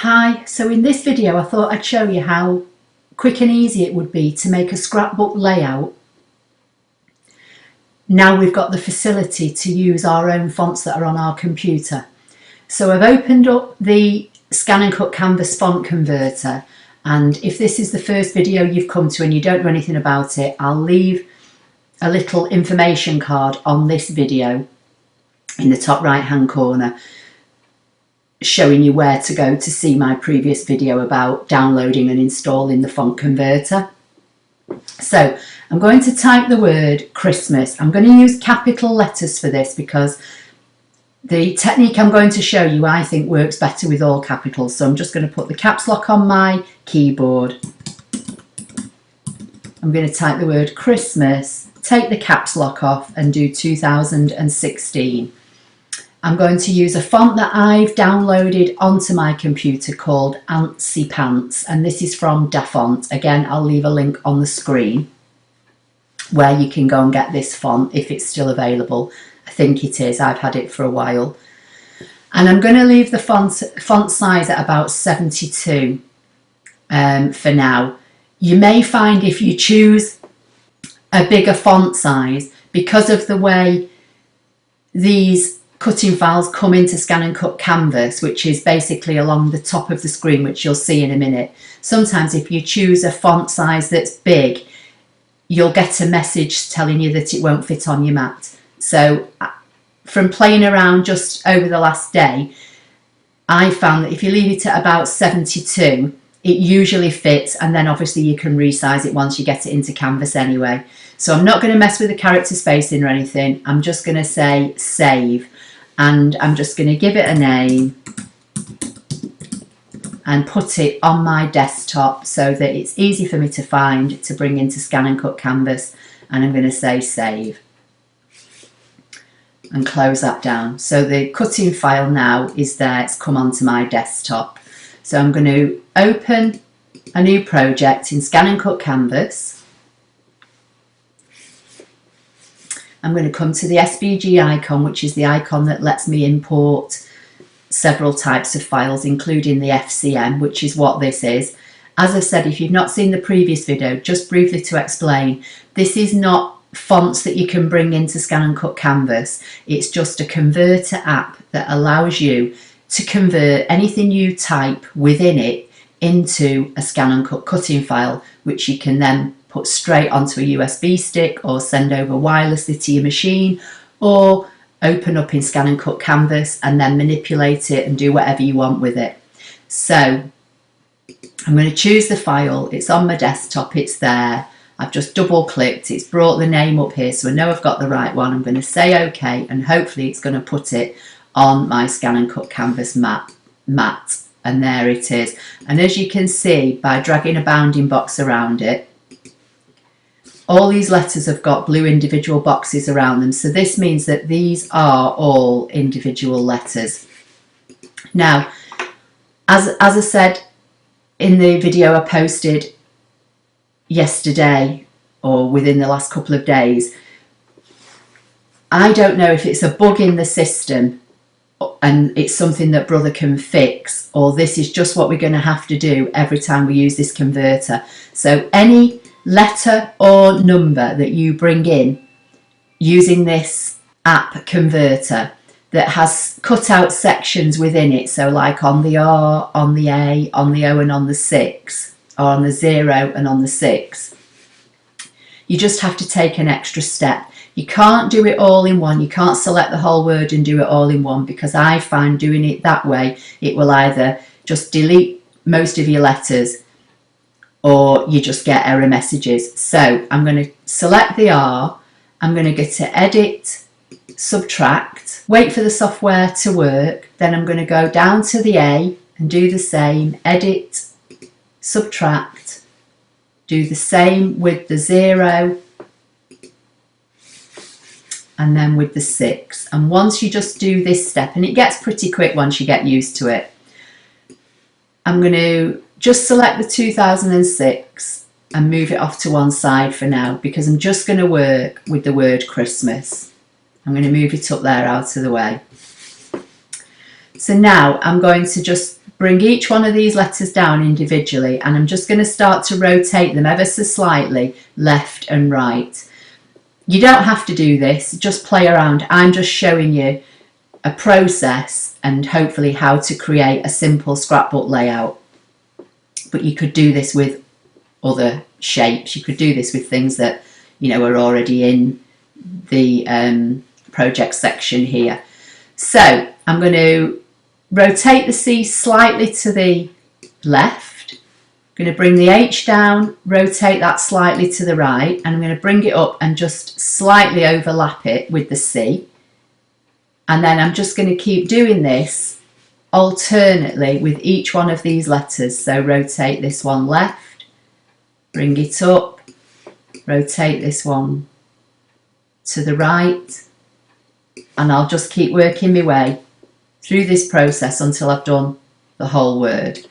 Hi, so in this video I thought I'd show you how quick and easy it would be to make a scrapbook layout. Now we've got the facility to use our own fonts that are on our computer. So I've opened up the ScanNCut Canvas font converter, and if this is the first video you've come to and you don't know anything about it, I'll leave a little information card on this video in the top right hand corner showing you where to go to see my previous video about downloading and installing the font converter. So I'm going to type the word Christmas. I'm going to use capital letters for this because the technique I'm going to show you I think works better with all capitals. So I'm just going to put the caps lock on my keyboard. I'm going to type the word Christmas, take the caps lock off and do 2016. I'm going to use a font that I've downloaded onto my computer called Antsy Pants, and this is from DaFont. Again, I'll leave a link on the screen where you can go and get this font if it's still available. I think it is, I've had it for a while. And I'm going to leave the font size at about 72 for now. You may find if you choose a bigger font size, because of the way these cutting files come into ScanNCut Canvas, which is basically along the top of the screen, which you'll see in a minute. Sometimes if you choose a font size that's big, you'll get a message telling you that it won't fit on your mat. So from playing around just over the last day, I found that if you leave it at about 72, it usually fits, and then obviously you can resize it once you get it into Canvas anyway. So I'm not going to mess with the character spacing or anything. I'm just going to say save. And I'm just going to give it a name and put it on my desktop so that it's easy for me to find to bring into ScanNCut Canvas, and I'm going to say save and close that down. So the cutting file now is there, it's come onto my desktop. So I'm going to open a new project in ScanNCut Canvas. I'm going to come to the SVG icon, which is the icon that lets me import several types of files, including the FCM, which is what this is. As I've said, if you've not seen the previous video, just briefly to explain, this is not fonts that you can bring into ScanNCut Canvas. It's just a converter app that allows you to convert anything you type within it into a ScanNCut cutting file, which you can then put straight onto a USB stick or send over wirelessly to your machine, or open up in ScanNCut Canvas and then manipulate it and do whatever you want with it. So I'm going to choose the file, it's on my desktop, it's there, I've just double clicked, it's brought the name up here so I know I've got the right one. I'm going to say OK, and hopefully it's going to put it on my ScanNCut Canvas mat, and there it is. And as you can see, by dragging a bounding box around it, all these letters have got blue individual boxes around them, so this means that these are all individual letters. Now, as I said in the video I posted yesterday or within the last couple of days, I don't know if it's a bug in the system and it's something that Brother can fix, or this is just what we're going to have to do every time we use this converter. So any letter or number that you bring in using this app converter that has cut out sections within it, so like on the R, on the A, on the O and on the 6, or on the 0 and on the 6, you just have to take an extra step. You can't do it all in one, you can't select the whole word and do it all in one, because I find doing it that way it will either just delete most of your letters or you just get error messages. So I'm going to select the R, I'm going to go to edit, subtract, wait for the software to work, then I'm going to go down to the A and do the same, edit, subtract, do the same with the 0 and then with the 6. And once you just do this step, and it gets pretty quick once you get used to it, I'm going to just select the 2006 and move it off to one side for now, because I'm just going to work with the word Christmas. I'm going to move it up there out of the way. So now I'm going to just bring each one of these letters down individually, and I'm just going to start to rotate them ever so slightly left and right. You don't have to do this, just play around. I'm just showing you a process and hopefully how to create a simple scrapbook layout. But you could do this with other shapes. You could do this with things that, you know, are already in the project section here. So I'm going to rotate the C slightly to the left. I'm going to bring the H down, rotate that slightly to the right, and I'm going to bring it up and just slightly overlap it with the C. And then I'm just going to keep doing this alternately with each one of these letters. So rotate this one left, bring it up, rotate this one to the right, and I'll just keep working my way through this process until I've done the whole word.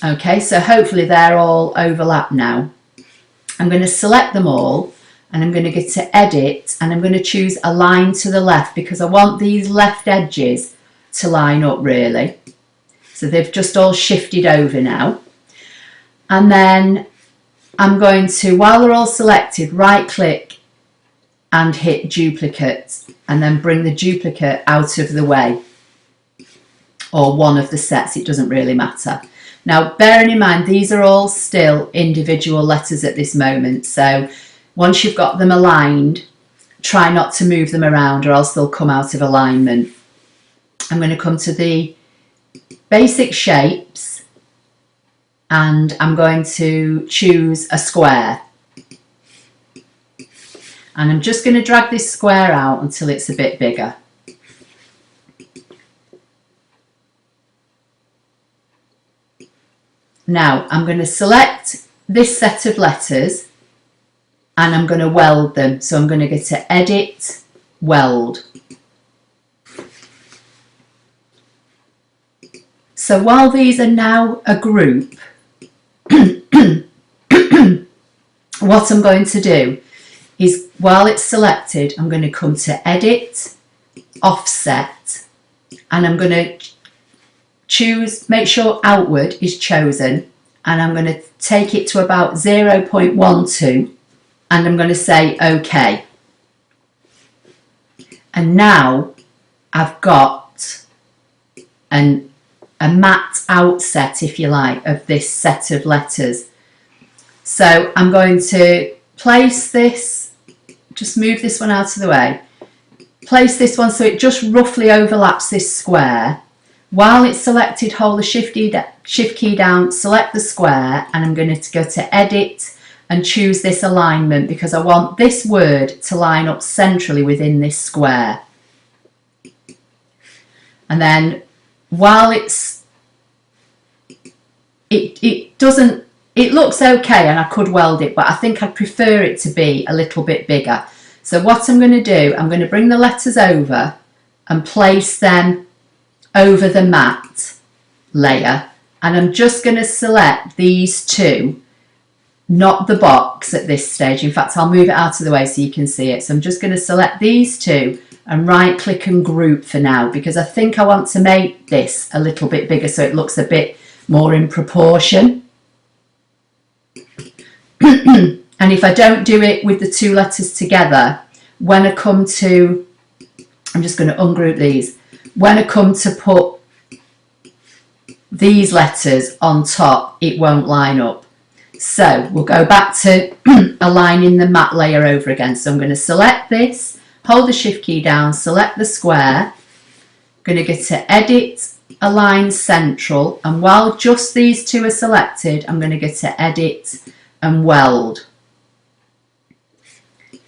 Okay, so hopefully they're all overlapped now. I'm going to select them all and I'm going to go to edit and I'm going to choose align to the left because I want these left edges to line up really. So they've just all shifted over now. And then I'm going to, while they're all selected, right click and hit duplicate and then bring the duplicate out of the way, or one of the sets, it doesn't really matter. Now bearing in mind these are all still individual letters at this moment, so once you've got them aligned, try not to move them around or else they'll come out of alignment. I'm going to come to the basic shapes and I'm going to choose a square. And I'm just going to drag this square out until it's a bit bigger. Now I'm going to select this set of letters and I'm going to weld them. So I'm going to go to edit, weld. So while these are now a group, what I'm going to do is while it's selected, I'm going to come to edit, offset, and I'm going to choose, make sure outward is chosen, and I'm going to take it to about 0.12 and I'm going to say OK. And now I've got a matte outset, if you like, of this set of letters. So I'm going to place this, just move this one out of the way, place this one so it just roughly overlaps this square. While it's selected, hold the shift key down, select the square, and I'm going to go to edit and choose this alignment because I want this word to line up centrally within this square. And then while it looks okay and I could weld it, but I think I'd prefer it to be a little bit bigger. So what I'm going to do, I'm going to bring the letters over and place them over the matte layer, and I'm just going to select these two, not the box at this stage. In fact, I'll move it out of the way so you can see it. So I'm just going to select these two and right click and group for now because I think I want to make this a little bit bigger so it looks a bit more in proportion. And if I don't do it with the two letters together, when I come to, I'm just going to ungroup these, when I come to put these letters on top, it won't line up. So we'll go back to aligning the matte layer over again. So I'm going to select this, hold the shift key down, select the square, I'm going to go to edit, align central, and while just these two are selected, I'm going to go to edit and weld.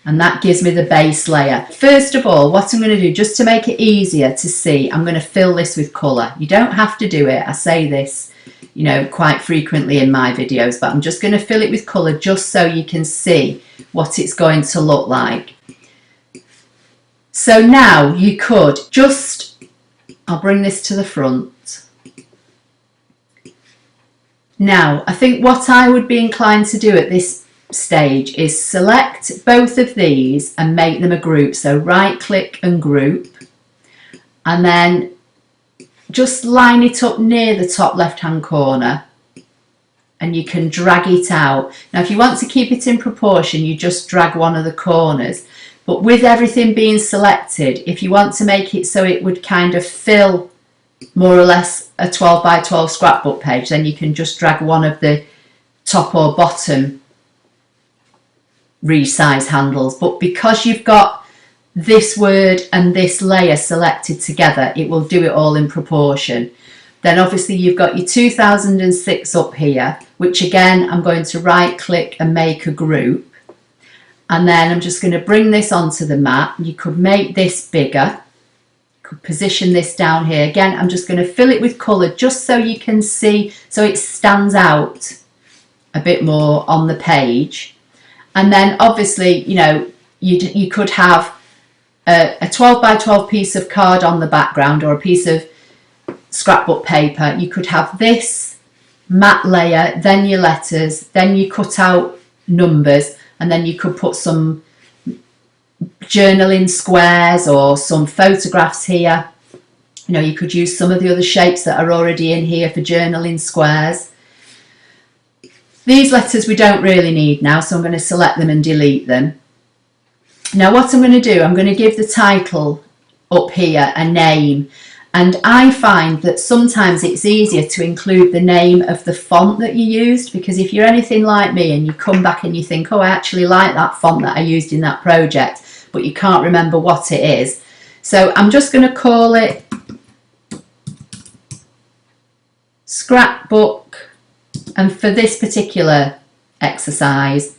And that gives me the base layer. First of all, what I'm going to do, just to make it easier to see, I'm going to fill this with colour. You don't have to do it. I say this, you know, quite frequently in my videos, but I'm just going to fill it with colour just so you can see what it's going to look like. So now you could just, I'll bring this to the front. Now, I think what I would be inclined to do at this stage is select both of these and make them a group. So right click and group, and then just line it up near the top left hand corner, and you can drag it out. Now if you want to keep it in proportion, you just drag one of the corners, but with everything being selected, if you want to make it so it would kind of fill more or less a 12 by 12 scrapbook page, then you can just drag one of the top or bottom resize handles. But because you've got this word and this layer selected together, it will do it all in proportion. Then obviously you've got your 2006 up here, which again I'm going to right click and make a group, and then I'm just going to bring this onto the mat. You could make this bigger, could position this down here. Again, I'm just going to fill it with colour just so you can see, so it stands out a bit more on the page. And then obviously, you know, you could have a 12 by 12 piece of card on the background, or a piece of scrapbook paper. You could have this matte layer, then your letters, then you cut out numbers, and then you could put some journaling squares or some photographs here. You know, you could use some of the other shapes that are already in here for journaling squares. These letters we don't really need now, so I'm going to select them and delete them. Now what I'm going to do, I'm going to give the title up here a name, and I find that sometimes it's easier to include the name of the font that you used, because if you're anything like me and you come back and you think, oh, I actually like that font that I used in that project, but you can't remember what it is. So I'm just going to call it Scrapbook, and for this particular exercise,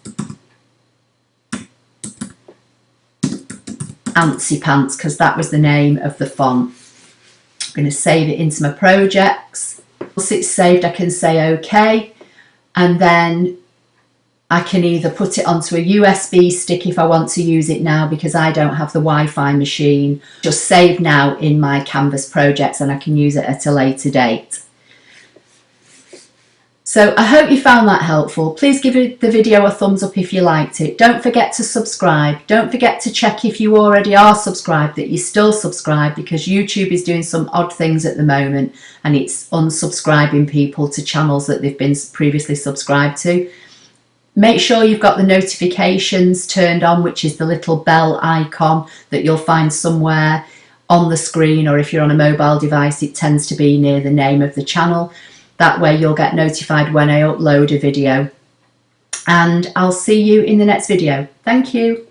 Antsy Pants, because that was the name of the font. I'm going to save it into my projects. Once it's saved, I can say OK, and then I can either put it onto a USB stick if I want to use it now, because I don't have the Wi-Fi machine. Just save now in my Canvas projects, and I can use it at a later date. So I hope you found that helpful. Please give the video a thumbs up if you liked it. Don't forget to subscribe. Don't forget to check if you already are subscribed that you're still subscribed, because YouTube is doing some odd things at the moment and it's unsubscribing people to channels that they've been previously subscribed to. Make sure you've got the notifications turned on, which is the little bell icon that you'll find somewhere on the screen, or if you're on a mobile device it tends to be near the name of the channel. That way you'll get notified when I upload a video. And I'll see you in the next video. Thank you.